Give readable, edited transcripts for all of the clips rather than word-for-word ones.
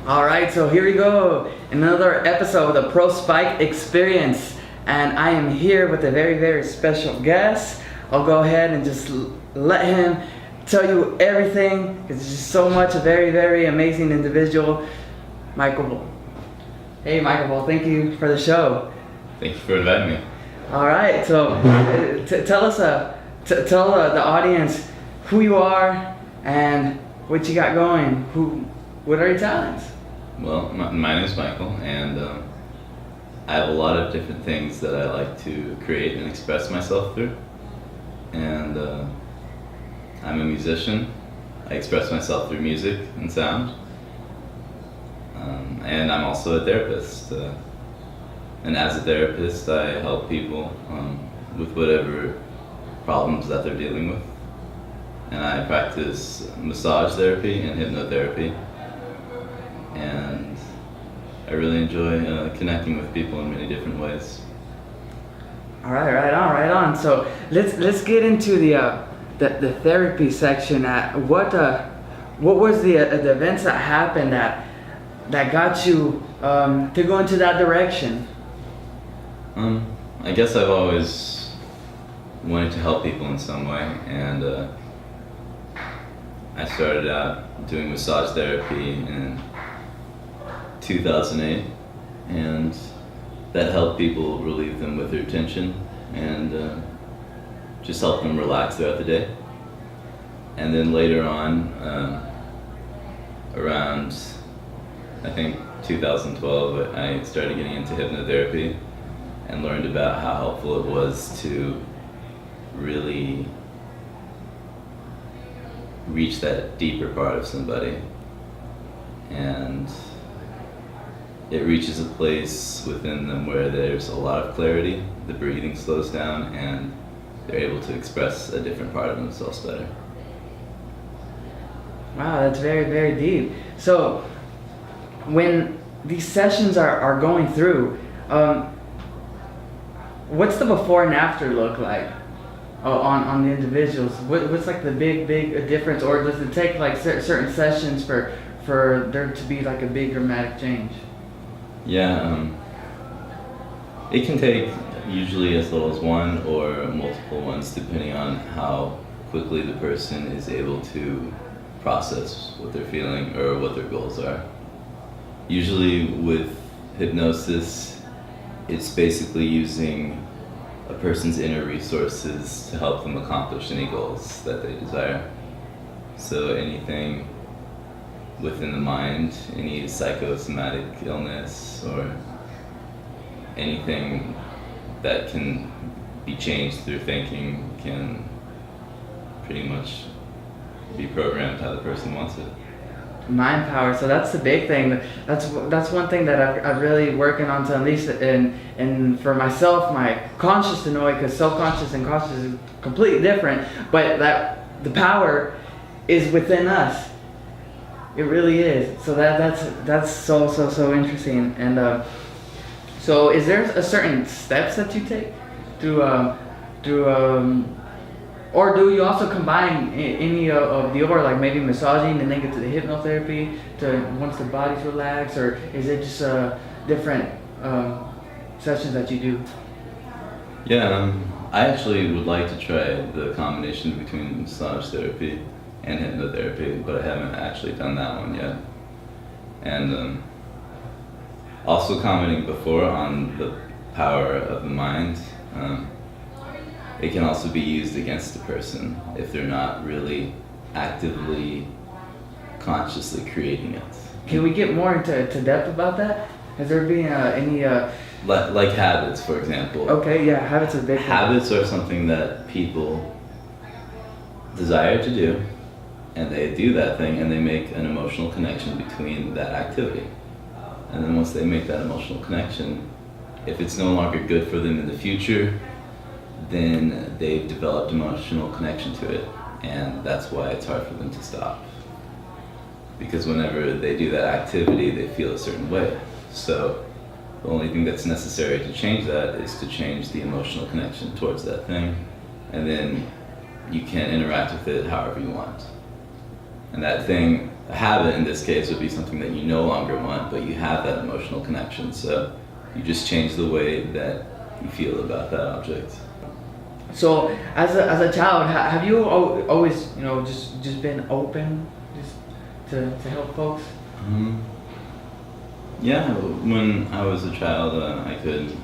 All right, so here we go. Another episode of the Prospike Experience. And I am here with a very, very special guest. I'll go ahead and just let him tell you everything. It's just so much, a very, very amazing individual. Michael. Hey, Michael, thank you for the show. Thank you for inviting me. All right, so tell us, tell the audience who you are and what you got going. What are your talents? Well, my name is Michael, and I have a lot of different things that I like to create and express myself through. And I'm a musician. I express myself through music and sound. And I'm also a therapist. And as a therapist, I help people with whatever problems that they're dealing with. And I practice massage therapy and hypnotherapy. And I really enjoy connecting with people in many different ways. All right, right on. So let's get into the therapy section. What was the events that happened that got you to go into that direction? I guess I've always wanted to help people in some way, and I started out doing massage therapy in 2008, and that helped people relieve them with their tension and just help them relax throughout the day. And then later on, around I think 2012, I started getting into hypnotherapy and learned about how helpful it was to really reach that deeper part of somebody. And it reaches a place within them where there's a lot of clarity, the breathing slows down, and they're able to express a different part of themselves better. Wow, that's very, very deep. So when these sessions are going through, what's the before and after look like on the individuals? What's like the big difference, or does it take like certain sessions for there to be like a big dramatic change? Yeah, it can take usually as little as one or multiple ones, depending on how quickly the person is able to process what they're feeling or what their goals are. Usually with hypnosis, it's basically using a person's inner resources to help them accomplish any goals that they desire. So anything within the mind, any psychosomatic illness or anything that can be changed through thinking can pretty much be programmed how the person wants it. Mind power. So that's the big thing. That's one thing that I'm really working on to unleash, and for myself, my conscious to know it, because subconscious and conscious is completely different. But that the power is within us. It really is. So that's so interesting. And so is there a certain steps that you take through or do you also combine any of the or like maybe massaging and then get to the hypnotherapy to once the body's relaxed, or is it just different sessions that you do? Yeah, I actually would like to try the combination between massage therapy and hypnotherapy, but I haven't actually done that one yet. And also commenting before on the power of the mind, it can also be used against the person if they're not really actively, consciously creating it. Can we get more into depth about that? Has there been any... Like habits, for example. Okay, yeah, habits are big. Habits are something that people desire to do, and they do that thing and they make an emotional connection between that activity. And then once they make that emotional connection, if it's no longer good for them in the future, then they've developed emotional connection to it, and that's why it's hard for them to stop. Because whenever they do that activity, they feel a certain way. So the only thing that's necessary to change that is to change the emotional connection towards that thing, and then you can interact with it however you want. And that thing, a habit in this case, would be something that you no longer want, but you have that emotional connection. So you just change the way that you feel about that object. So as a child, have you always, just been open just to help folks? Yeah, when I was a child, I could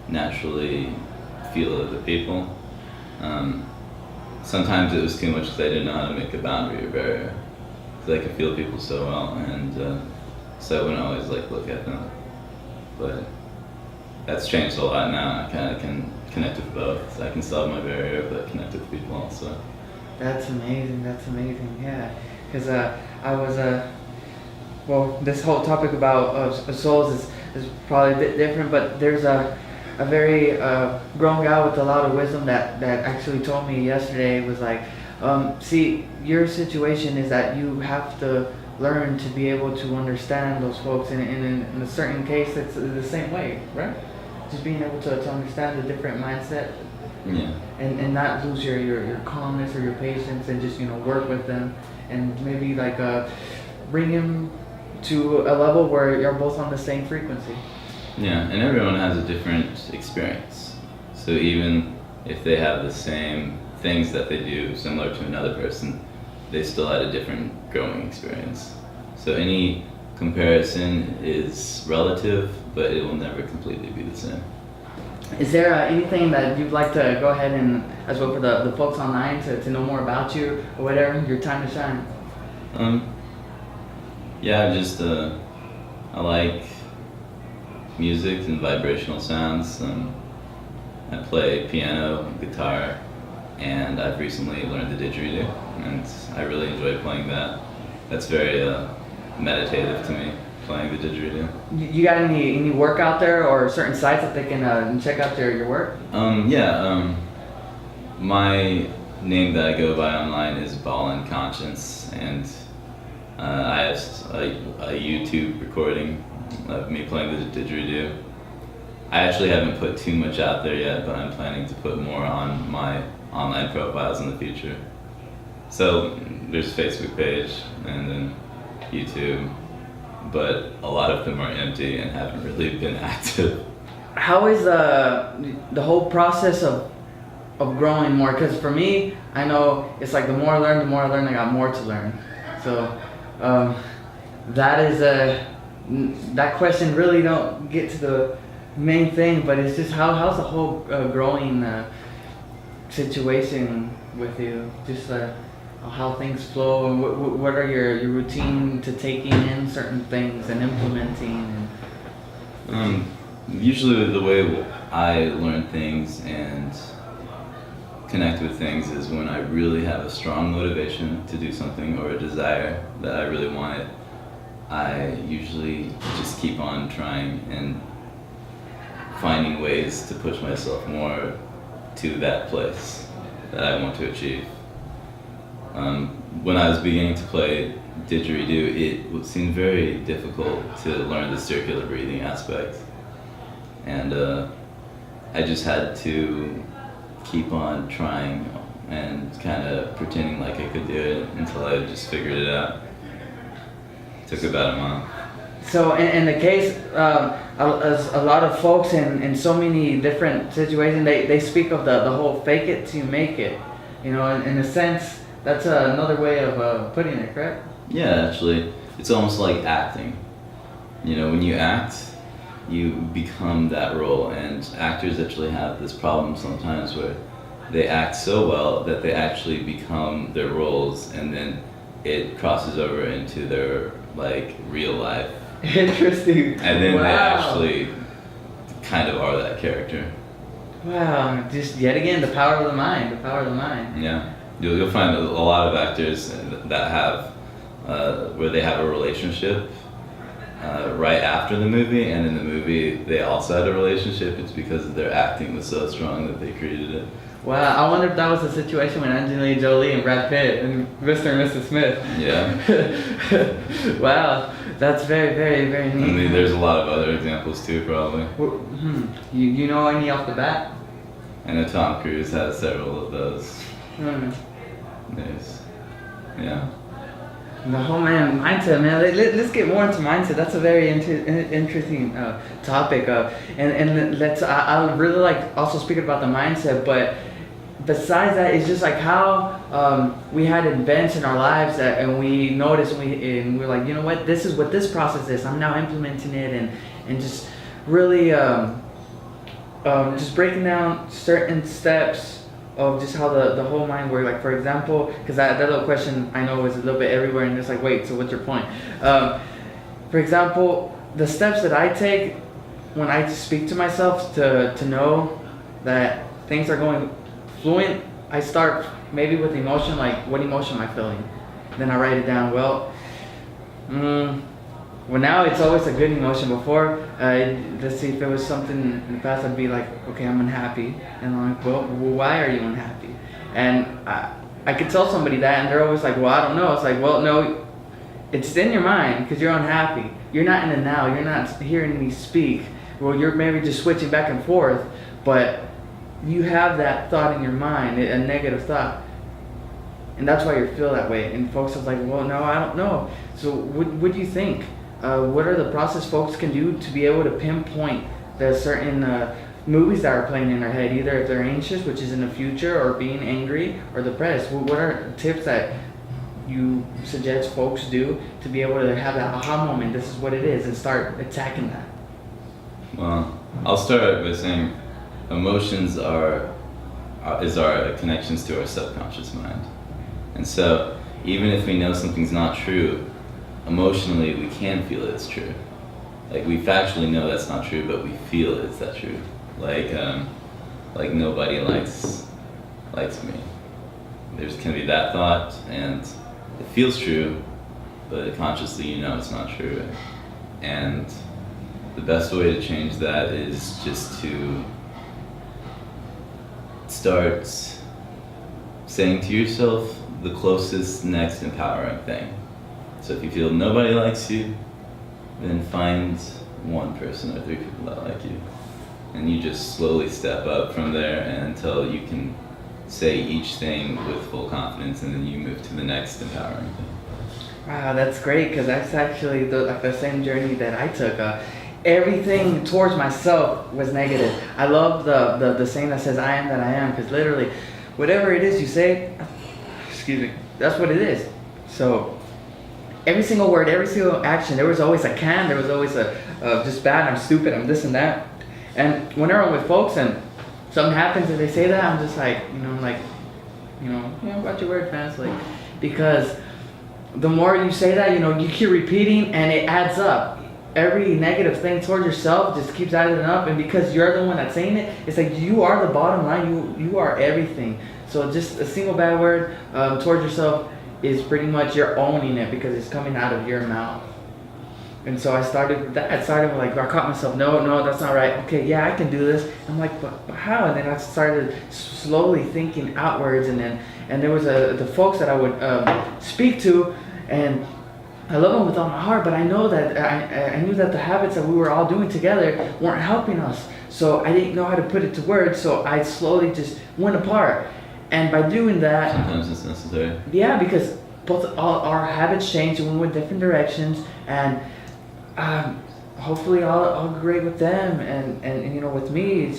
naturally feel other people. Sometimes it was too much because I didn't know how to make a boundary or barrier. Because I could feel people so well, and so I wouldn't always look at them. But that's changed a lot now. I kind of can connect with both. I can still have my barrier, but connect with people also. That's amazing. Yeah, because I was well, this whole topic about souls is probably a bit different, but there's a very grown guy with a lot of wisdom that actually told me yesterday, was like, see, your situation is that you have to learn to be able to understand those folks, and in a certain case it's the same way, right? Just being able to understand the different mindset, Yeah. and not lose your calmness or your patience, and just work with them, and maybe bring him to a level where you're both on the same frequency. Yeah, and everyone has a different experience. So even if they have the same things that they do similar to another person, they still had a different growing experience. So any comparison is relative, but it will never completely be the same. Is there anything that you'd like to go ahead and, as well for the folks online, to know more about you or whatever, your time to shine? Yeah, just I like music and vibrational sounds. I play piano, guitar, and I've recently learned the didgeridoo, and I really enjoy playing that. That's very meditative to me, playing the didgeridoo. You got any work out there, or certain sites that they can check out your work? My name that I go by online is Ball & Conscience, and I have a YouTube recording of me playing the didgeridoo. I actually haven't put too much out there yet, but I'm planning to put more on my online profiles in the future. So there's a Facebook page and then YouTube, but a lot of them are empty and haven't really been active. How is the whole process of growing more? Because for me, I know it's like the more I learn, I got more to learn. So that is that question really don't get to the main thing, but it's just how's the whole growing situation with you? Just how things flow, and what are your routine to taking in certain things and implementing? Usually the way I learn things and connect with things is when I really have a strong motivation to do something or a desire that I really want it. I usually just keep on trying and finding ways to push myself more to that place that I want to achieve. When I was beginning to play didgeridoo, it seemed very difficult to learn the circular breathing aspect. And I just had to keep on trying and kind of pretending like I could do it until I just figured it out. It took about a month. So in the case, as a lot of folks in so many different situations, they speak of the whole fake it till you make it. In a sense, that's another way of putting it, correct? Yeah, actually, it's almost like acting. When you act, you become that role, and actors actually have this problem sometimes where they act so well that they actually become their roles, and then it crosses over into their real life. Interesting. And then wow. They actually kind of are that character. Wow, just yet again, the power of the mind. Yeah, you'll find a lot of actors that have where they have a relationship right after the movie, and in the movie they also had a relationship. It's because their acting was so strong that they created it. Wow, I wonder if that was the situation with Angelina Jolie and Brad Pitt and Mr. and Mrs. Smith. Yeah. Wow, that's very, very, very neat. I mean, there's a lot of other examples too, probably. You know any off the bat? I know Tom Cruise has several of those. Hmm. Yes. Yeah. The whole mindset, man. Let's get more into mindset. That's a very interesting topic. And let's. I really like also speaking about the mindset, but besides that, it's just like how we had events in our lives and we noticed and we're like, you know what, this is what this process is. I'm now implementing it and just really just breaking down certain steps of just how the whole mind works. Like for example, because that little question I know is a little bit everywhere, and it's like, wait, so what's your point? For example, the steps that I take when I speak to myself to know that things are going fluent, I start maybe with emotion, like what emotion am I feeling? Then I write it down. Well, now it's always a good emotion. Before, let's see, if it was something in the past, I'd be like, okay, I'm unhappy. And I'm like, well, why are you unhappy? And I could tell somebody that, and they're always like, well, I don't know. It's like, well, no, it's in your mind because you're unhappy. You're not in the now. You're not hearing me speak. Well, you're maybe just switching back and forth, but you have that thought in your mind, a negative thought. And that's why you feel that way. And folks are like, well, no, I don't know. So what do you think? What are the process folks can do to be able to pinpoint the certain movies that are playing in their head, either if they're anxious, which is in the future, or being angry or depressed? What are tips that you suggest folks do to be able to have that aha moment, this is what it is, and start attacking that? Well, I'll start by saying emotions are our connections to our subconscious mind. And so even if we know something's not true, emotionally we can feel it's true. Like we factually know that's not true, but we feel it's that true. Like nobody likes me. There's gonna be that thought, and it feels true, but consciously you know it's not true. And the best way to change that is just to start saying to yourself the closest next empowering thing. So if you feel nobody likes you, then find one person or 3 people that like you. And you just slowly step up from there until you can say each thing with full confidence, and then you move to the next empowering thing. Wow, that's great, because that's actually the same journey that I took. Everything towards myself was negative. I love the saying that says, I am that I am, because literally, whatever it is you say, excuse me, that's what it is. So every single word, every single action, there was always a can, there was always a just bad, I'm stupid, I'm this and that. And whenever I'm with folks and something happens and they say that, I'm just like, watch your words, man. It's like, because the more you say that, you keep repeating and it adds up. Every negative thing towards yourself just keeps adding up, and because you're the one that's saying it, it's like you are the bottom line, you are everything. So just a single bad word towards yourself is pretty much you're owning it because it's coming out of your mouth. And so I started with that. I caught myself, no, that's not right. Okay, yeah, I can do this. I'm like, but how? And then I started slowly thinking outwards, and there was the folks that I would speak to, and I love them with all my heart, but I know that I knew that the habits that we were all doing together weren't helping us. So I didn't know how to put it to words, so I slowly just went apart. And by doing that, sometimes it's necessary. Yeah, because all our habits changed and we went different directions, and hopefully I'll agree with them, and with me,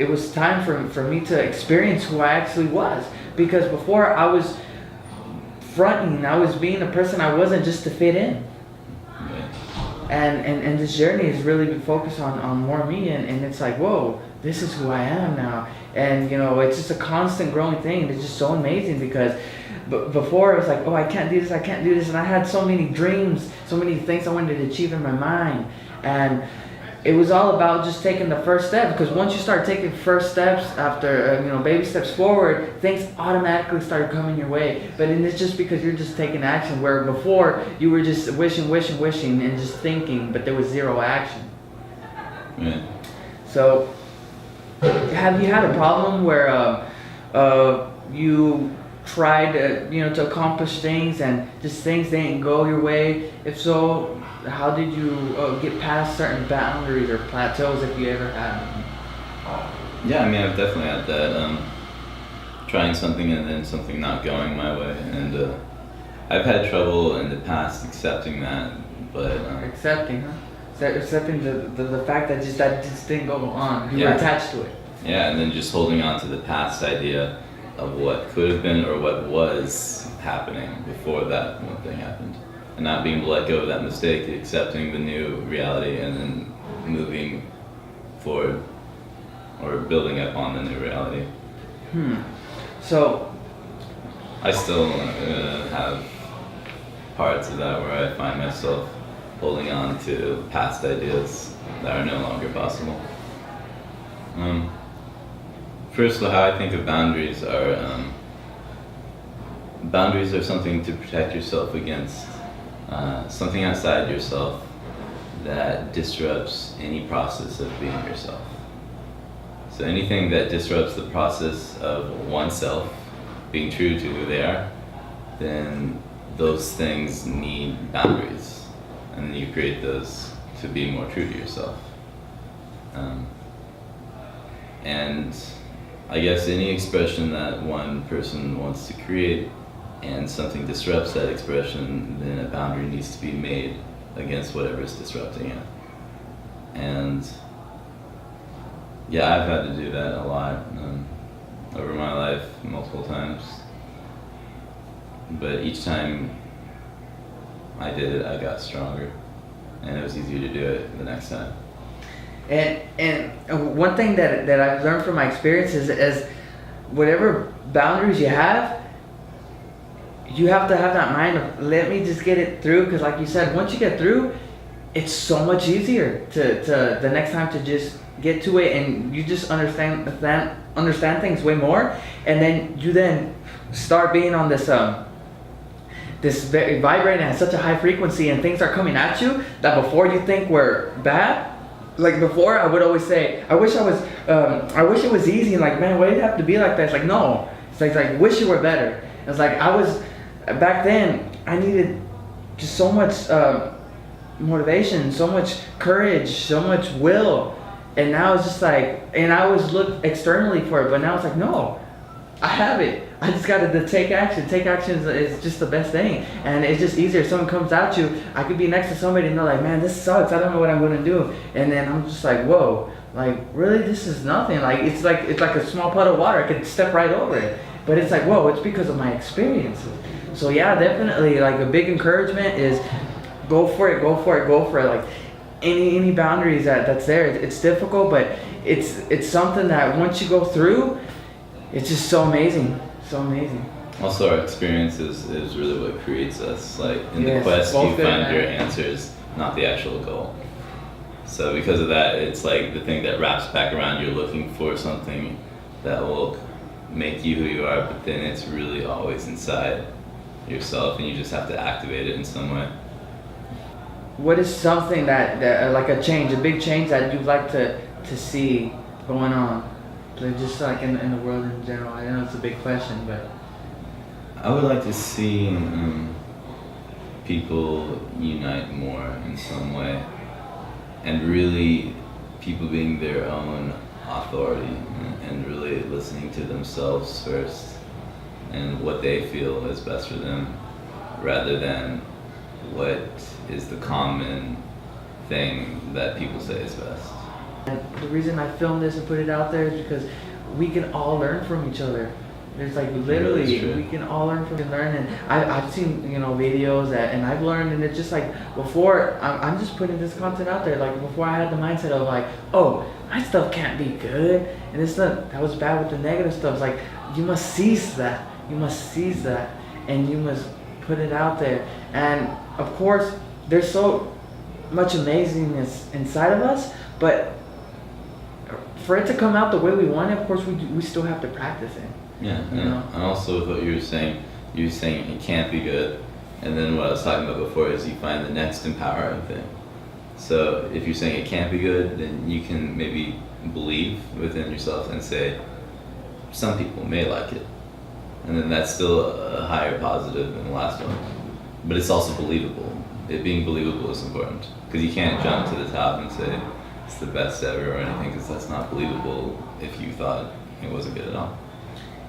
it was time for me to experience who I actually was, because before I was fronting, I was being a person I wasn't just to fit in. Right. And this journey has really been focused on more me, and it's like, whoa, this is who I am now. And it's just a constant growing thing. It's just so amazing, because before it was like, oh, I can't do this, and I had so many dreams, so many things I wanted to achieve in my mind, and it was all about just taking the first step, because once you start taking first steps after baby steps forward, things automatically start coming your way. But it's just because you're just taking action, where before you were just wishing and just thinking, but there was zero action. Right. So have you had a problem where you tried to accomplish things and just things didn't go your way? If so, how did you get past certain boundaries or plateaus, if you ever had them? Yeah, I've definitely had that. Trying something and then something not going my way, and I've had trouble in the past accepting that, but Accepting, huh? Accepting the fact that just didn't go on. You were Yeah. attached to it. yeah, and then just holding on to the past idea of what could have been or what was happening before that one thing happened, and not being able to let go of that mistake, accepting the new reality, and then moving forward or building up on the new reality. So, I still have parts of that where I find myself holding on to past ideas that are no longer possible. First, how I think of boundaries are something to protect yourself against something outside yourself that disrupts any process of being yourself. So anything that disrupts the process of oneself being true to who they are, then those things need boundaries, and you create those to be more true to yourself. And I guess any expression that one person wants to create and something disrupts that expression, then a boundary needs to be made against whatever is disrupting it. And yeah, I've had to do that a lot over my life, multiple times. But each time I did it, I got stronger, and it was easier to do it the next time. and one thing that I've learned from my experience is whatever boundaries you have to have that mind of, let me just get it through, because like you said, once you get through, it's so much easier to the next time to just get to it, and you just understand things way more, and then you start being on this very vibrating at such a high frequency, and things are coming at you that before you think were bad. Like before, I would always say, I wish it was easy, and like, man, why did it have to be like that? It's like, no, it's like wish it were better. It's like back then, I needed just so much motivation, so much courage, so much will, and now it's just like, and I always looked externally for it, but now it's like, no, I have it. I just got to take action. Take action is just the best thing, and it's just easier. If someone comes at you, I could be next to somebody and they're like, man, this sucks, I don't know what I'm going to do, and then I'm just like, whoa, like really, this is nothing. Like it's like a small puddle of water, I could step right over it, but it's like, whoa, it's because of my experiences. So yeah, definitely, like a big encouragement is go for it. Like any boundaries that's there, it's difficult, but it's something that once you go through, it's just so amazing. Also, our experience is really what creates us. Like in the Yes, quest, you both good find and your bad. answers, not the actual goal. So because of that, it's like the thing that wraps back around. You're looking for something that will make you who you are, but then it's really always inside yourself, and you just have to activate it in some way. What is something that like a big change that you'd like to see going on? Like just like in the world in general. I know it's a big question, but I would like to see people unite more in some way, and really people being their own authority, and really listening to themselves first and what they feel is best for them, rather than what is the common thing that people say is best. and the reason I filmed this and put it out there is because we can all learn from each other. There's like literally, That's true. we can all learn from and I've seen videos and I've learned, and it's just like before I'm just putting this content out there. Like before I had the mindset of like, oh, my stuff can't be good, and it's not, that was bad with the negative stuff. It's like you must seize that, and you must put it out there. And of course, there's so much amazingness inside of us, but for it to come out the way we want it, of course, we still have to practice it. Yeah, You know? and also with what you were saying it can't be good, and then what I was talking about before is you find the next empowering thing. So if you're saying it can't be good, then you can maybe believe within yourself and say, some people may like it, and then that's still a higher positive than the last one. But it's also believable. It being believable is important, because you can't jump to the top and say it's the best ever or anything, because that's not believable if you thought it wasn't good at all.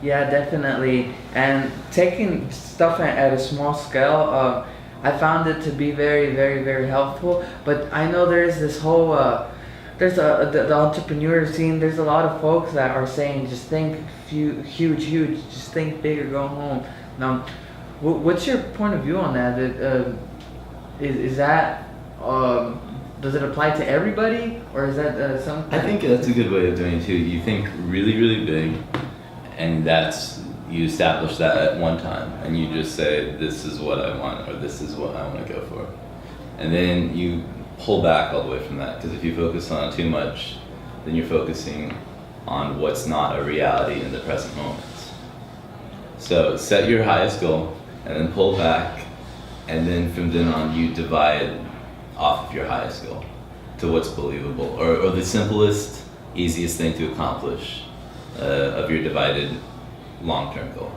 Yeah, definitely. And taking stuff at a small scale, I found it to be very, very, very helpful. But I know there's this whole, the entrepreneur scene. There's a lot of folks that are saying just think huge, just think bigger, go home. Now, what's your point of view on that? Is that does it apply to everybody, or is that some? I think that's a good way of doing it too. You think really, really big, and you establish that at one time, and you just say, this is what I want, or this is what I want to go for. And then you pull back all the way from that, because if you focus on too much, then you're focusing on what's not a reality in the present moment. So set your highest goal, and then pull back, and then from then on you divide off of your highest goal to what's believable, or the simplest, easiest thing to accomplish of your divided long-term goal.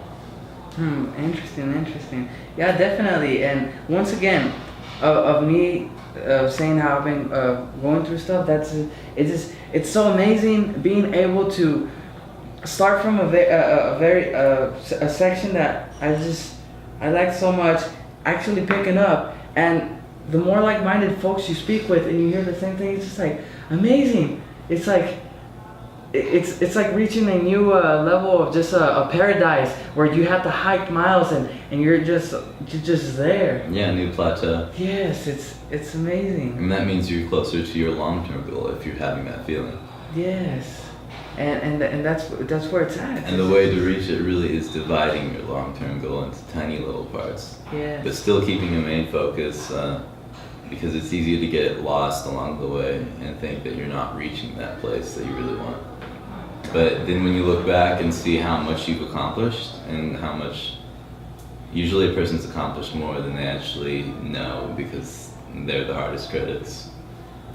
Interesting. Yeah, definitely. And once again, of me saying how I've been going through stuff, it's so amazing being able to start from a section that I like so much, actually picking up, and the more like-minded folks you speak with and you hear the same thing, it's just like amazing. It's like it's like reaching a new level of just a paradise where you have to hike miles and you're just there. Yeah, new plateau. Yes, it's amazing. And that means you're closer to your long-term goal if you're having that feeling. Yes, and that's where it's at. And the way to reach it really is dividing your long-term goal into tiny little parts. Yeah. But still keeping a main focus, because it's easy to get lost along the way and think that you're not reaching that place that you really want. But then when you look back and see how much you've accomplished and how much, usually a person's accomplished more than they actually know, because they're the hardest critics.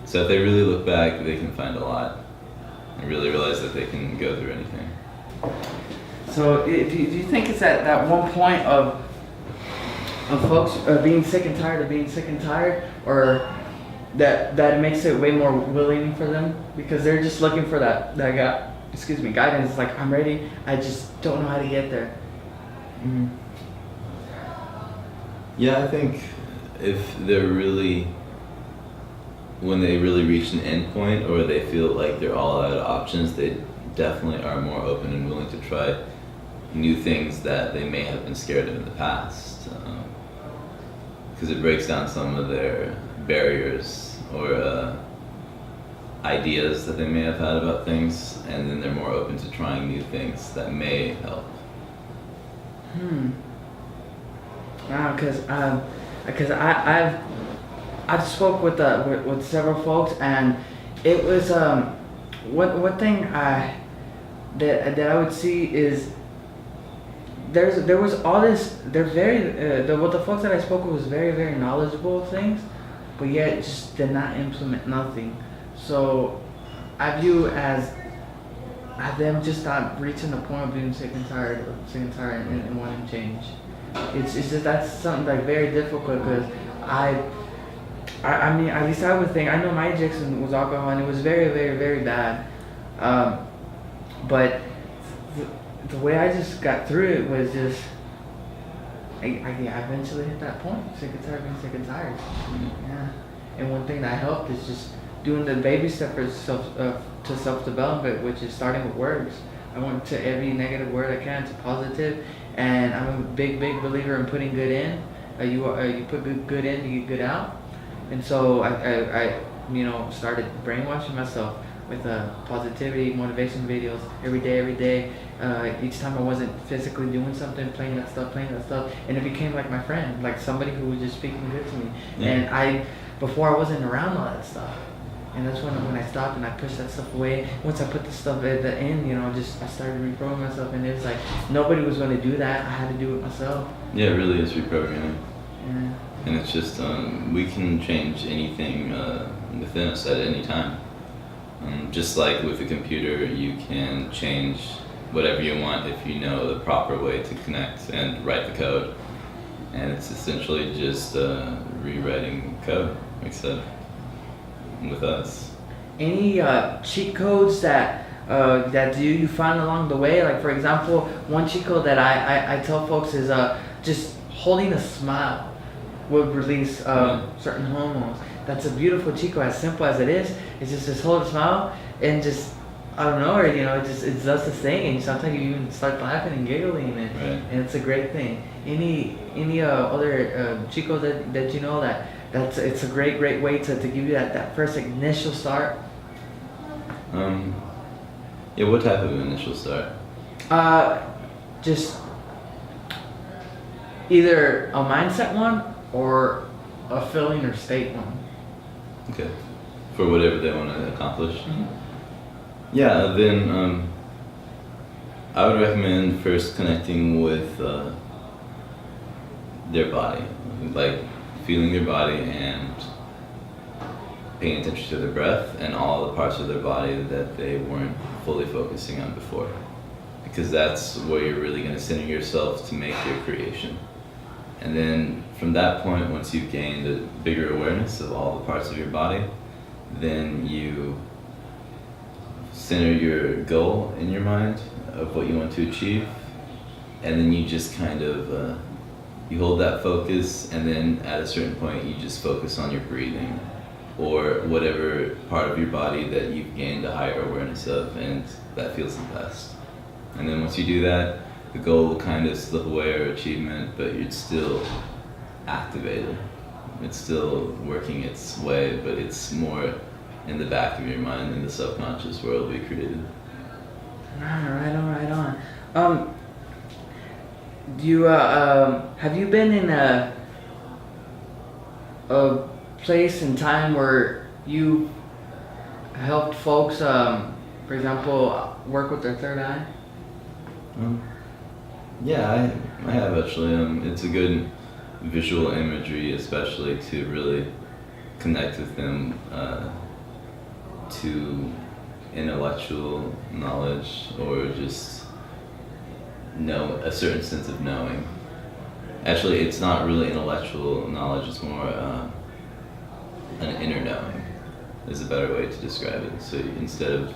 So if they really look back, they can find a lot and really realize that they can go through anything. So do you think it's at that one point of folks being sick and tired of being sick and tired, or that it makes it way more willing for them because they're just looking for that guidance? It's like, I'm ready, I just don't know how to get there. Mm-hmm. Yeah, I think if they're really, when they really reach an end point or they feel like they're all out of options, they definitely are more open and willing to try new things that they may have been scared of in the past. Because it breaks down some of their barriers or ideas that they may have had about things, and then they're more open to trying new things that may help. Wow, because I've spoke with several folks, and it was one thing that I would see is there was all this. They're very the folks that I spoke with was very, very knowledgeable of things, but yet just did not implement nothing. So I view as them just not reaching the point of being sick and tired and wanting change. It's just, that's something like very difficult, because I mean, at least I would think, I know my addiction was alcohol, and it was very, very, very bad. But the way I just got through it was just, I eventually hit that point, sick and tired, being sick and tired. Yeah. And one thing that helped is just doing the baby step for self-development, which is starting with words. I went to every negative word I can to positive, and I'm a big believer in putting good in. You put good in, you get good out. And so I started brainwashing myself with positivity, motivation videos every day. Each time I wasn't physically doing something, playing that stuff, and it became like my friend, like somebody who was just speaking good to me. Yeah. And before I wasn't around all that stuff. And that's when I stopped and I pushed that stuff away. Once I put the stuff at the end, I started reprogramming myself, and it was like nobody was going to do that. I had to do it myself. Yeah, it really is reprogramming. Yeah. And it's just, we can change anything within us at any time. Just like with a computer, you can change whatever you want if you know the proper way to connect and write the code. And it's essentially just rewriting code, like I said, with us. Any cheat codes that that you find along the way. Like for example, one Chico that I tell folks is just holding a smile would release certain hormones. That's a beautiful Chico, as simple as it is. It's just hold a smile and just I don't know, or it does this thing, and sometimes you even start laughing and giggling, and it's a great thing. Any other Chicos that you know that's it's a great way to give you that first initial start. Yeah, what type of initial start? Just either a mindset one or a feeling or state one. Okay, for whatever they want to accomplish. Mm-hmm. Yeah, then I would recommend first connecting with their body, like feeling their body and paying attention to their breath and all the parts of their body that they weren't fully focusing on before. Because that's where you're really going to center yourself to make your creation. And then from that point, once you've gained a bigger awareness of all the parts of your body, then you center your goal in your mind of what you want to achieve, and then you just kind of you hold that focus, and then at a certain point you just focus on your breathing or whatever part of your body that you've gained a higher awareness of, and that feels the best. And then once you do that, the goal will kind of slip away, or achievement, but it's still activated. It's still working its way, but it's more in the back of your mind, in the subconscious world we created. Right on. You have you been in a place and time where you helped folks, for example, work with their third eye? Yeah, I have actually. It's a good visual imagery, especially to really connect with them to intellectual knowledge, or just know a certain sense of knowing. Actually, it's not really intellectual knowledge, it's more an inner knowing is a better way to describe it. So instead of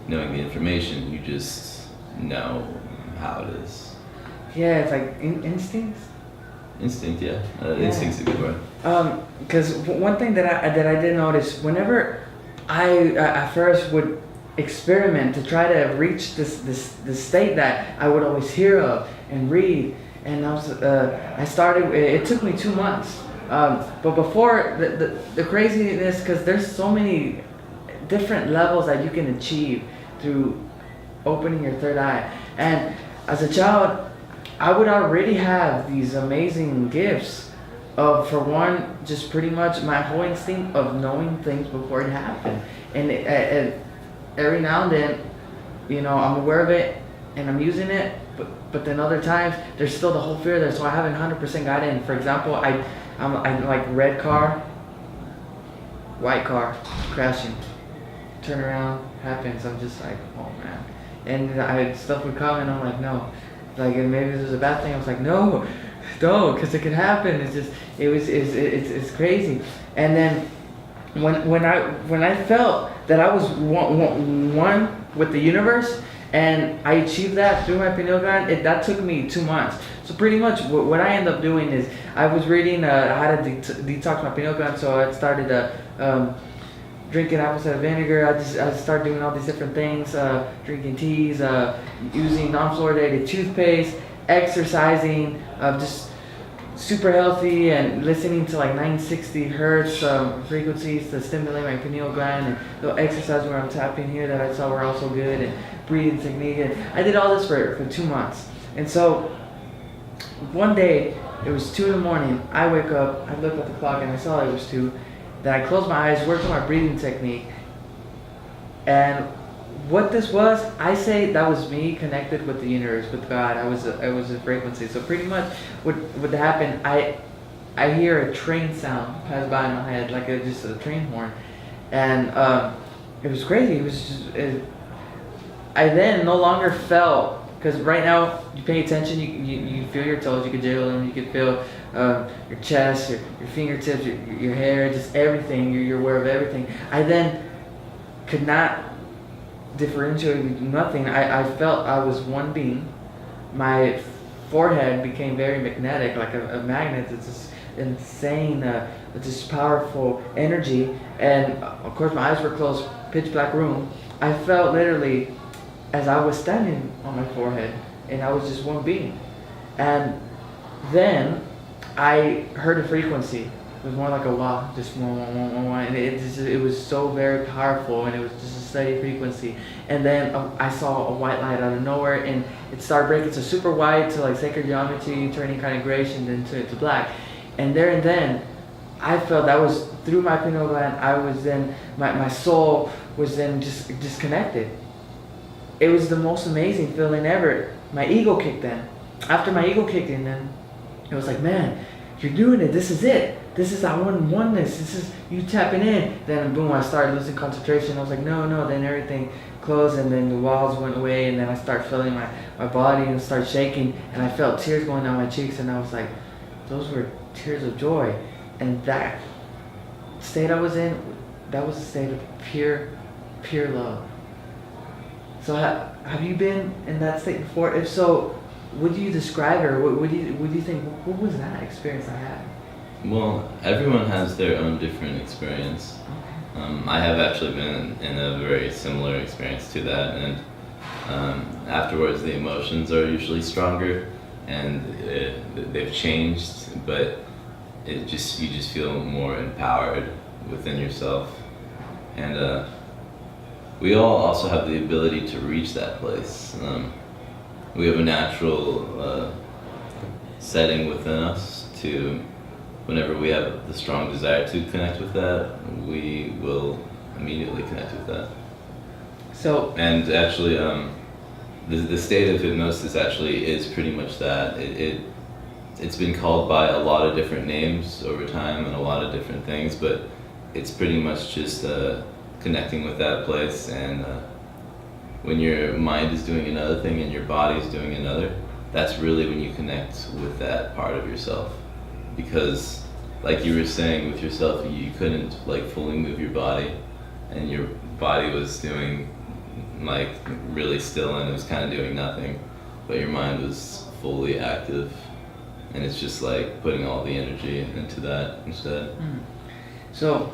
knowing the information, you just know how it is. Yeah, it's like instincts. Instinct, yeah. Instinct's a good word. Because one thing that I did notice, whenever I at first would experiment to try to reach this state that I would always hear of and read, and I started. It took me 2 months, but before the craziness, because there's so many different levels that you can achieve through opening your third eye. And as a child, I would already have these amazing gifts of, for one, just pretty much my whole instinct of knowing things before it happened. And every now and then, I'm aware of it and I'm using it, but then other times there's still the whole fear there, so I haven't 100% got in. For example, I'm like red car, white car, crashing, turn around, happens. I'm just like, oh man. And stuff would come and I'm like, no. Like, and maybe this was a bad thing. I was like, no, because it could happen. It's crazy. And then when I felt that I was one with the universe, and I achieved that through my pineal gland, that took me 2 months. So pretty much what I ended up doing is I was reading how to detox my pineal gland. So I started drinking apple cider vinegar. I started doing all these different things, drinking teas, using non-fluoridated toothpaste, exercising, just super healthy, and listening to like 960 hertz frequencies to stimulate my pineal gland, and the exercise where I'm tapping here that I saw were also good, and breathing technique. And I did all this for 2 months. And so one day, it was 2 in the morning, I wake up, I look at the clock and I saw it was 2. Then I closed my eyes, worked on my breathing technique, and what this was, I say that was me connected with the universe, with God. I was a frequency. So pretty much what happened, I hear a train sound pass by in my head, like just a train horn, and it was crazy. It was just, I then no longer felt. Because right now, you pay attention, you feel your toes, you can jiggle them, you can feel your chest, your fingertips, your hair, just everything, you're aware of everything. I then could not differentiated nothing. I felt I was one being. My forehead became very magnetic, like a magnet. It's this insane, just powerful energy. And of course, my eyes were closed, pitch black room. I felt literally as I was standing on my forehead, and I was just one being. And then I heard a frequency. It was more like a wah, just wah, wah, wah, wah, wah, and it was so very powerful, and it was just a steady frequency. And then I saw a white light out of nowhere, and it started breaking to super white, to like sacred geometry, turning kind of grayish, and then to black. And there and then, I felt that was through my pineal gland. I was then, my soul was then just disconnected. It was the most amazing feeling ever. My ego kicked in. After my ego kicked in, then it was like, man, you're doing it. This is it. This is our oneness. This is you tapping in. Then boom, I started losing concentration. I was like, no. Then everything closed, and then the walls went away, and then I started feeling my body and started shaking, and I felt tears going down my cheeks, and I was like, those were tears of joy. And that state I was in, that was a state of pure love. So have you been in that state before? If so, would you describe it, or would you think, what was that experience I had? Well, everyone has their own different experience. I have actually been in a very similar experience to that, and afterwards the emotions are usually stronger, and they've changed, but you just feel more empowered within yourself, and we all also have the ability to reach that place. We have a natural setting within us to, whenever we have the strong desire to connect with that, we will immediately connect with that. So, and actually, the state of hypnosis actually is pretty much that. It's been called by a lot of different names over time and a lot of different things, but it's pretty much just connecting with that place, and when your mind is doing another thing and your body is doing another, that's really when you connect with that part of yourself. Because like you were saying with yourself, you couldn't like fully move your body, and your body was doing like really still, and it was kind of doing nothing, but your mind was fully active, and it's just like putting all the energy into that instead. So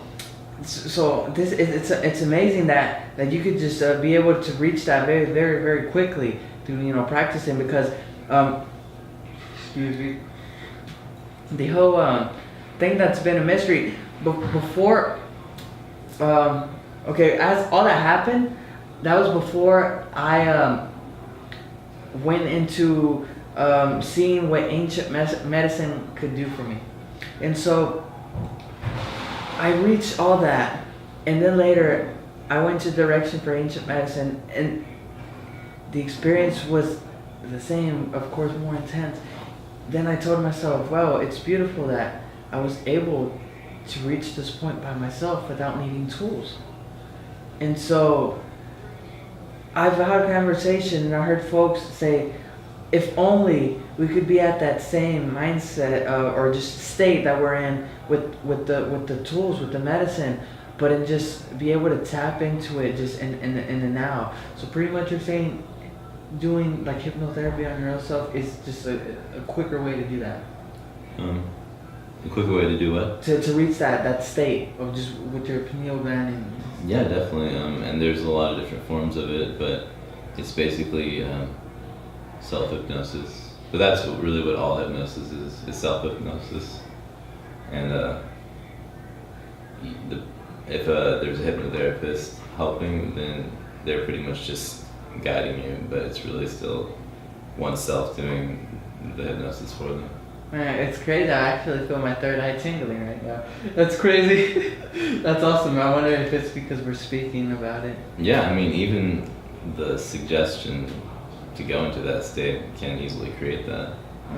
this it's amazing that you could just be able to reach that very, very, very quickly through practicing, because excuse me, the whole thing that's been a mystery before. Okay, as all that happened, that was before I went into seeing what ancient medicine could do for me, and so I reached all that, and then later I went to direction for ancient medicine, and the experience was the same, of course, more intense. Then I told myself, wow, it's beautiful that I was able to reach this point by myself without needing tools. And so I've had a conversation, and I heard folks say, if only we could be at that same mindset or just state that we're in with the tools, with the medicine, but and just be able to tap into it just in the now. So pretty much you're saying doing like hypnotherapy on your own self is just a quicker way to do that. A quicker way to do what? To reach that state of just with your pineal gland. And yeah, definitely. And there's a lot of different forms of it, but it's basically self-hypnosis. But that's really what all hypnosis is self-hypnosis. And if there's a hypnotherapist helping, then they're pretty much just guiding you, but it's really still oneself doing the hypnosis for them. Man, it's crazy. I actually feel my third eye tingling right now. That's crazy. That's awesome. I wonder if it's because we're speaking about it. Yeah, I mean, even the suggestion to go into that state can easily create that.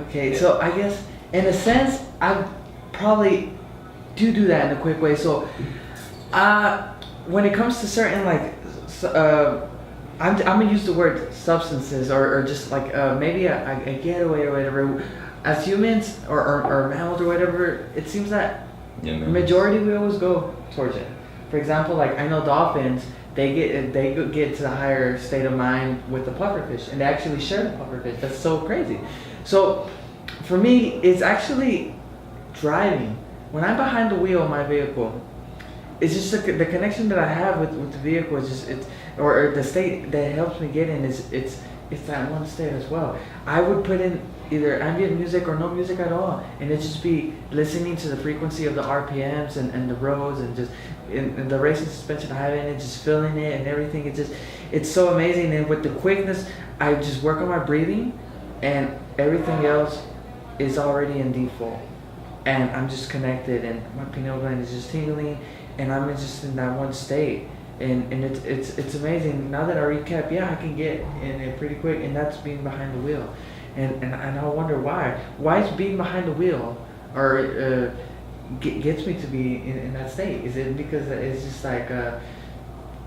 Okay, so I guess in a sense, I probably do that in a quick way. So, when it comes to certain like, I'm gonna use the word substances or just like maybe a getaway or whatever. As humans or mammals or whatever, it seems that majority we always go towards it. For example, like I know dolphins, get to the higher state of mind with the pufferfish, and they actually share the pufferfish. That's so crazy. So for me, it's actually driving. When I'm behind the wheel of my vehicle, it's just the connection that I have with the vehicle is just or the state that it helps me get in is it's that one state as well. I would put in either ambient music or no music at all, and it just be listening to the frequency of the RPMs and the roads and just in the racing suspension I have in it, just feeling it and everything. It's so amazing. And with the quickness, I just work on my breathing, and everything else is already in default, and I'm just connected, and my pineal gland is just tingling, and I'm just in that one state. And it's amazing. Now that I recap, I can get in it pretty quick, and that's being behind the wheel. And I wonder why. Why is being behind the wheel or gets me to be in that state? Is it because it's just like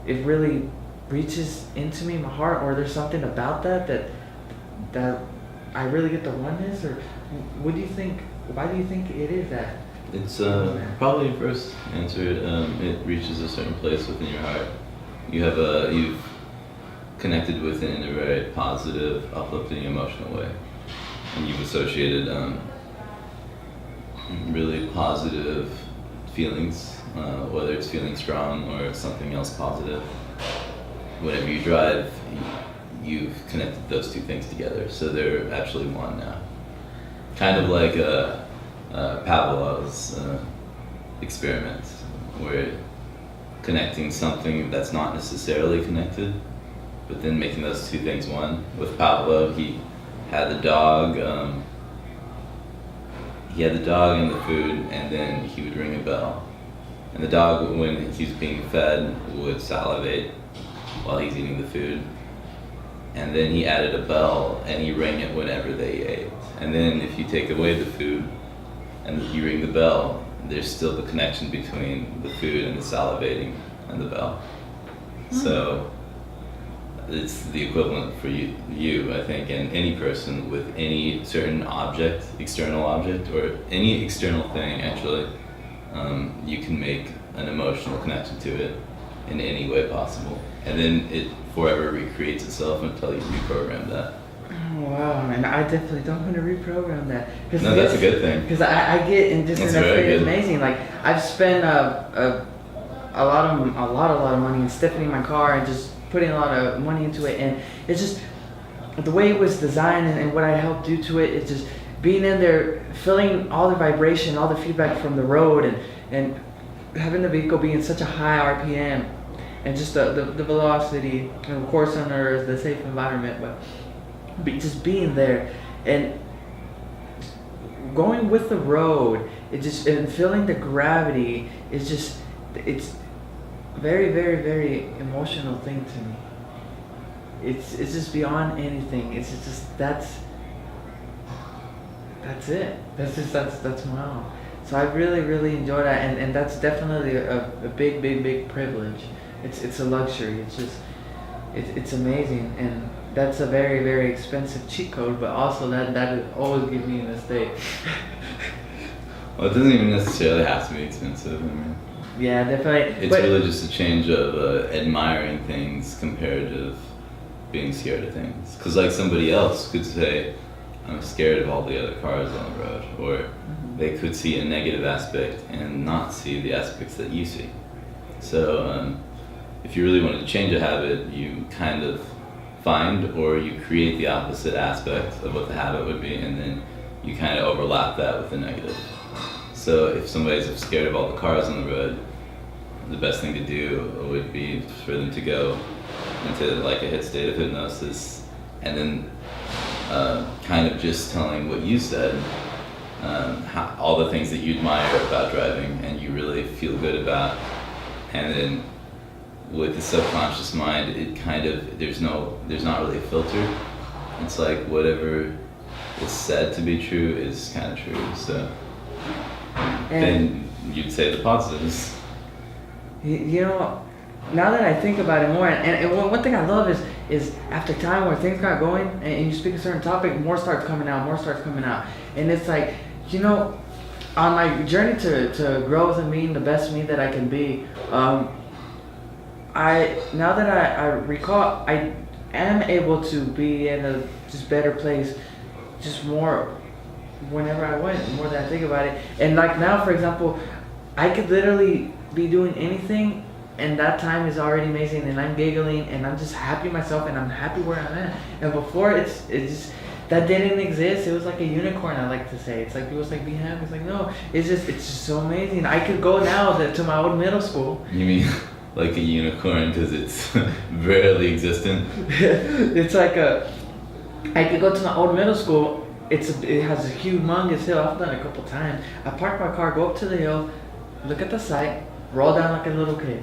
it really reaches into me, my heart, or there's something about that I really get the oneness? Or what do you think? Why do you think it is that? It's probably first answered. It reaches a certain place within your heart. You've connected with it in a very positive, uplifting, emotional way, and you've associated really positive feelings, whether it's feeling strong or something else positive. Whenever you drive, you've connected those two things together, so they're actually one now. Kind of like Pavlov's experiment, where connecting something that's not necessarily connected, but then making those two things one. With Pavlov, he had the dog and the food, and then he would ring a bell. And the dog, when he's being fed, would salivate while he's eating the food. And then he added a bell, and he rang it whenever they ate. And then if you take away the food, and you ring the bell, there's still the connection between the food and the salivating and the bell. So it's the equivalent for you, I think, and any person with any certain object, external object, or any external thing, actually, you can make an emotional connection to it in any way possible. And then it forever recreates itself until you reprogram that. Wow, and I definitely don't want to reprogram that. No, that's a good thing. Because I get in just in that state amazing. Like I've spent a lot of money in stiffening my car and just putting a lot of money into it, and it's just the way it was designed and what I helped do to it. It's just being in there, feeling all the vibration, all the feedback from the road, and having the vehicle be in such a high RPM, and just the velocity, and of course under the safe environment, but just being there and going with the road, and feeling the gravity is just, it's very, very, very emotional thing to me. It's just beyond anything. It's just that's it. That's wow. So I really, really enjoy that, and that's definitely a big, big, big privilege. It's a luxury. It's amazing, and that's a very, very expensive cheat code, but also that always gives me in a state. Well, it doesn't even necessarily have to be expensive. I mean, yeah, definitely. It's really just a change of admiring things compared to being scared of things. Because like somebody else could say, I'm scared of all the other cars on the road, or they could see a negative aspect and not see the aspects that you see. So if you really wanted to change a habit, you kind of find or you create the opposite aspect of what the habit would be, and then you kind of overlap that with the negative. So if somebody's scared of all the cars on the road, the best thing to do would be for them to go into like a hit state of hypnosis, and then kind of just telling what you said, all the things that you admire about driving and you really feel good about, and then with the subconscious mind, it kind of, there's not really a filter. It's like whatever is said to be true is kind of true. So then you'd say the positives. You know, now that I think about it more, and one thing I love is after time where things got going and you speak a certain topic, more starts coming out. And it's like, you know, on my journey to growth and being the best me that I can be, now that I recall, I am able to be in a just better place, just more whenever I went, more than I think about it. And like now, for example, I could literally be doing anything, and that time is already amazing, and I'm giggling, and I'm just happy myself, and I'm happy where I'm at. And before, it's just that didn't exist. It was like a unicorn, I like to say. It's like people say be happy. It's like no, it's just so amazing. I could go now to my old middle school. You mean like a unicorn because it's barely existent? It's like I could go to my old middle school. It has a humongous hill. I've done it a couple times. I park my car, go up to the hill, look at the site, roll down like a little kid.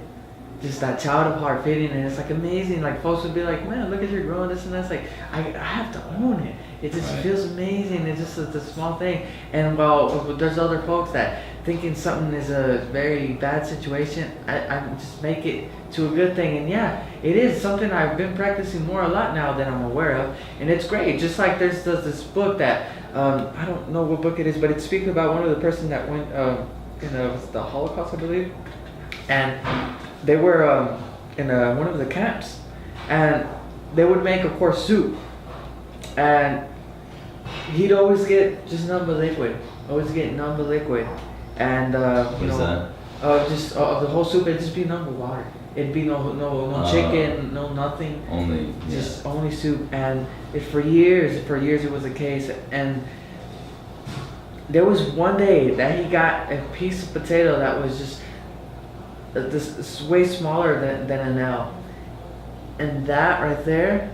Just that child of heart feeling, and it's like amazing. Like folks would be like, man, look at you growing this and that's. Like I have to own it. It just feels amazing. It's just a small thing. And while there's other folks that thinking something is a very bad situation, I just make it to a good thing. And yeah, it is something I've been practicing more a lot now than I'm aware of, and it's great. Just like there's this book that I don't know what book it is, but it's speaking about one of the person that went in the Holocaust, I believe, and they were in one of the camps, and they would make, of course, soup, and he'd always get just number liquid, and What is that? just the whole soup, it'd just be number water. It'd be no chicken, no nothing. Only Just only soup, and for years it was the case. And there was one day that he got a piece of potato that was just this way smaller than an L, and that right there.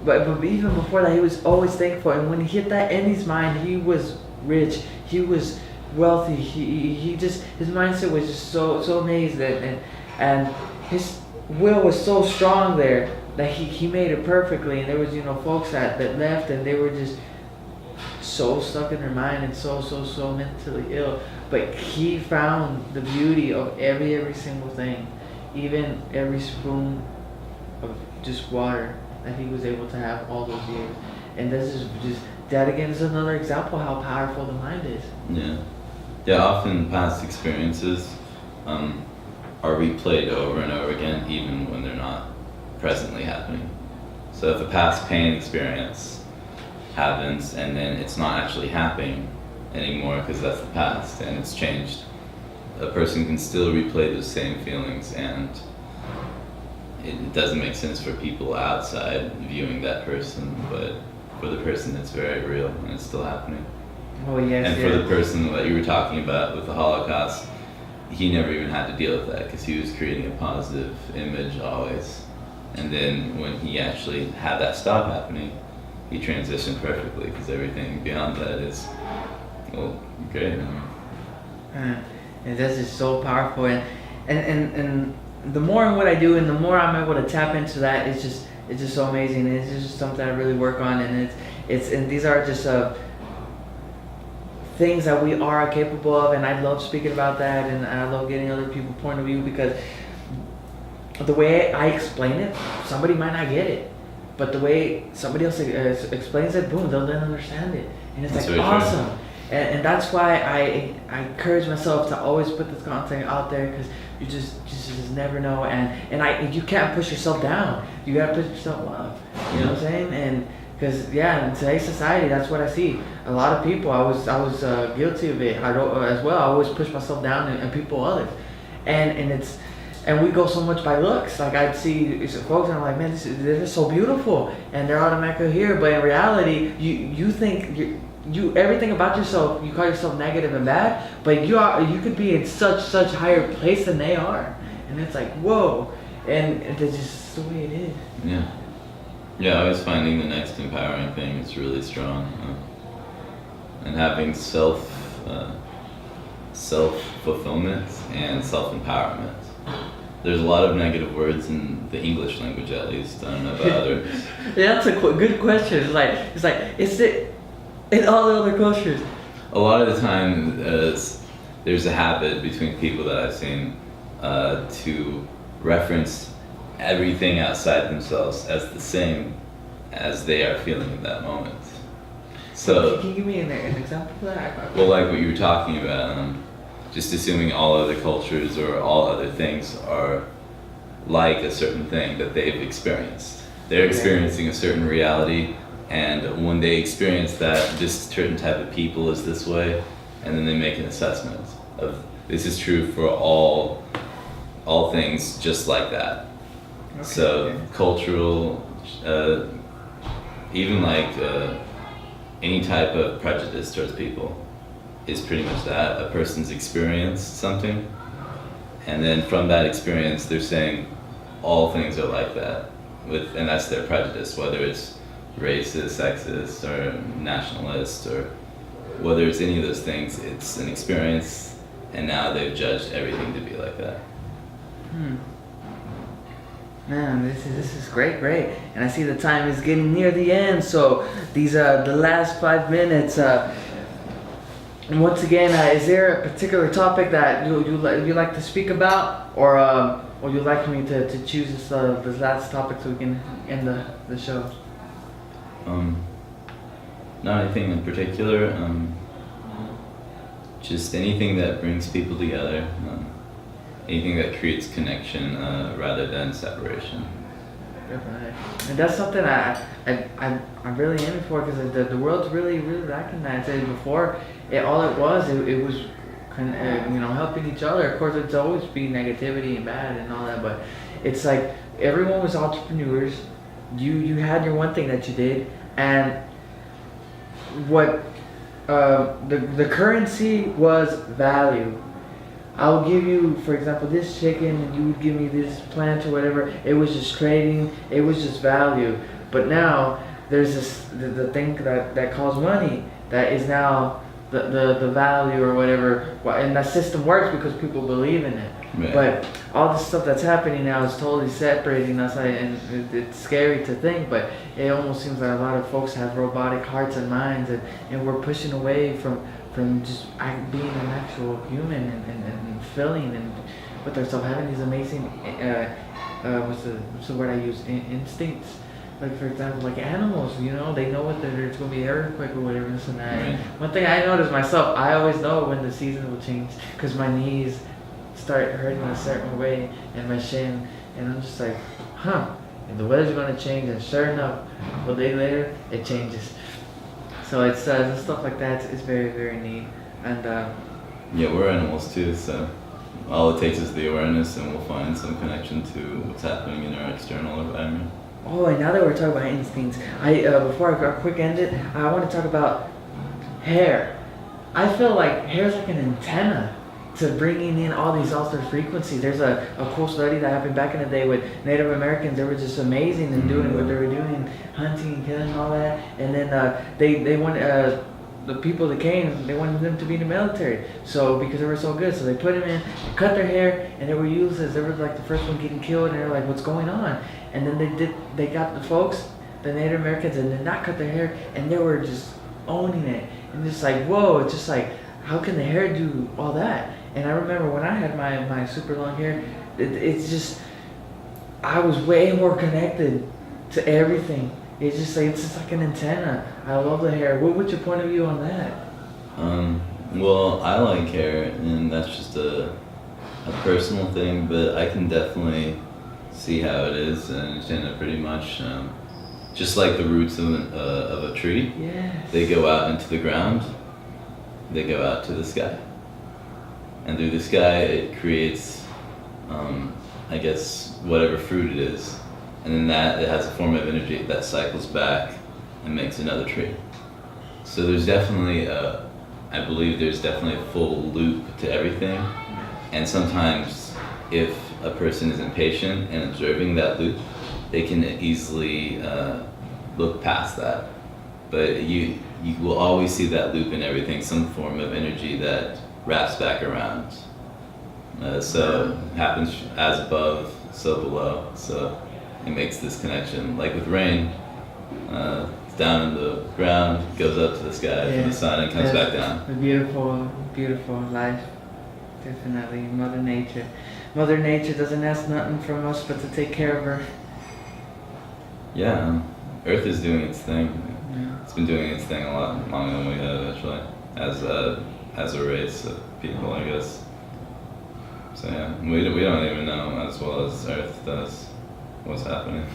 But even before that, he was always thankful. And when he hit that in his mind, he was rich. He was wealthy. He just, his mindset was just so amazed, and his will was so strong there that he made it perfectly. And there was folks that left, and they were just so stuck in their mind and so mentally ill. But he found the beauty of every single thing, even every spoon of just water that he was able to have all those years. And this is just, that again is another example how powerful the mind is. Yeah, often past experiences are replayed over and over again, even when they're not presently happening. So if a past pain experience happens and then it's not actually happening anymore because that's the past and it's changed, a person can still replay those same feelings, and it doesn't make sense for people outside viewing that person, but for the person it's very real and it's still happening. Oh yes. And for the person that you were talking about with the Holocaust, he never even had to deal with that because he was creating a positive image always. And then when he actually had that stop happening, he transitioned perfectly because everything beyond that is, well, great. And that's just so powerful. And the more and what I do, and the more I'm able to tap into that, it's just so amazing. And it's just something I really work on, and and these are just things that we are capable of, and I love speaking about that, and I love getting other people's point of view, because the way I explain it, somebody might not get it, but the way somebody else explains it, boom, they'll then understand it, and it's like awesome. And that's why I encourage myself to always put this content out there, because you just never know, and you can't push yourself down. You gotta push yourself up. You know what I'm saying? And because in today's society, that's what I see. A lot of people, I was guilty of it as well. I always push myself down and people others, and we go so much by looks. Like I'd see folks and I'm like, man, they're so beautiful, and they're automatically here. But in reality, you think you everything about yourself, you call yourself negative and bad, but you could be in such higher place than they are, and it's like whoa, and it's just the way it is. Yeah, always finding the next empowering thing is really strong, and having self fulfillment and self empowerment. There's a lot of negative words in the English language, at least. I don't know about others. Yeah, that's a good question. It's like is it in all the other cultures? A lot of the time, there's a habit between people that I've seen to reference everything outside themselves as the same as they are feeling in that moment. So, can you give me an example of that? Well, like what you were talking about, just assuming all other cultures or all other things are like a certain thing that they've experienced. They're experiencing a certain reality, and when they experience that this certain type of people is this way, and then they make an assessment of this is true for all things just like that. Okay. So cultural, even like any type of prejudice towards people is pretty much that. A person's experienced something, and then from that experience they're saying all things are like that, and that's their prejudice, whether it's racist, sexist, or nationalist, or whether it's any of those things. It's an experience, and now they've judged everything to be like that. Man, this is great, and I see the time is getting near the end. So these the last 5 minutes. And once again, is there a particular topic that you like to speak about, or you'd like me to choose this last topic so we can end the show? Not anything in particular. Just anything that brings people together. Anything that creates connection rather than separation. And that's something I'm really aiming for, because the world's really lacking that. I said before, it was kind of helping each other. Of course, it's always be negativity and bad and all that, but it's like everyone was entrepreneurs. You had your one thing that you did, and what the currency was value. I'll give you, for example, this chicken, and you would give me this plant or whatever. It was just trading. It was just value. But now there's the thing that calls money, that is now the value or whatever. And that system works because people believe in it. Right. But all the stuff that's happening now is totally separating us, and it's scary to think. But it almost seems like a lot of folks have robotic hearts and minds, and we're pushing away from just being an actual human and feeling and with ourselves, having these amazing what's the word I use, instincts. Like, for example, like animals, they know what there's going to be an earthquake or whatever, this and that. Right. One thing I notice myself, I always know when the season will change, because my knees start hurting a certain way, and my shin, and I'm just like, and the weather's going to change, and sure enough, a couple days later, it changes. So it's stuff like that is very, very neat. And yeah, we're animals too, so all it takes is the awareness, and we'll find some connection to what's happening in our external environment. Oh, and now that we're talking about instincts, before I quick end it, I want to talk about hair. I feel like hair is like an antenna to bringing in all these altered frequencies. There's a cool study that happened back in the day with Native Americans. They were just amazing in doing what they were doing, hunting, killing, all that. And then they wanted the people that came, they wanted them to be in the military. So because they were so good, so they put them in, cut their hair, and they were used as they were like the first one getting killed. And they were like, "What's going on?" And then they got the folks, the Native Americans, and did not cut their hair, and they were just owning it. And just like, whoa, it's just like, how can the hair do all that? And I remember when I had my super long hair, it's just, I was way more connected to everything. It's just like an antenna. I love the hair. What's your point of view on that? Well, I like hair, and that's just a personal thing, but I can definitely see how it is and understand it pretty much. Just like the roots of a tree, Yes. they go out into the ground, they go out to the sky. And through the sky, it creates, I guess, whatever fruit it is. And then it has a form of energy that cycles back and makes another tree. So there's definitely, I believe there's definitely a full loop to everything. And sometimes if a person is impatient and observing that loop, they can easily look past that. But you will always see that loop in everything, some form of energy that wraps back around. So it happens as above, so below. So it makes this connection. Like with rain, it's down in the ground, goes up to the sky from the sun, and comes back down. A beautiful, beautiful life. Definitely, Mother Nature. Mother Nature doesn't ask nothing from us but to take care of her. Yeah, Earth is doing its thing. Yeah. It's been doing its thing a lot longer than we have, actually, as a race of people, I guess. So yeah, we don't even know as well as Earth does what's happening.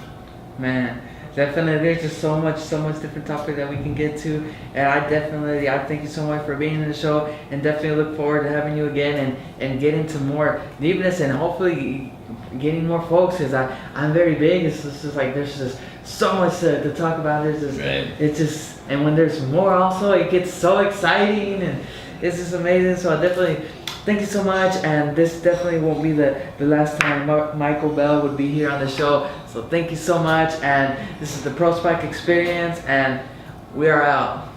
Man, definitely. There's just so much different topic that we can get to, and I thank you so much for being in the show, and definitely look forward to having you again and getting to more deepness and hopefully getting more folks, because I'm very big. It's just like there's just so much to talk about. There's just It's just, and when there's more also, it gets so exciting and it's just amazing. So I definitely thank you so much, and this definitely won't be the last time Michael Bell would be here on the show. So thank you so much, and this is the Prospike Experience, and we are out.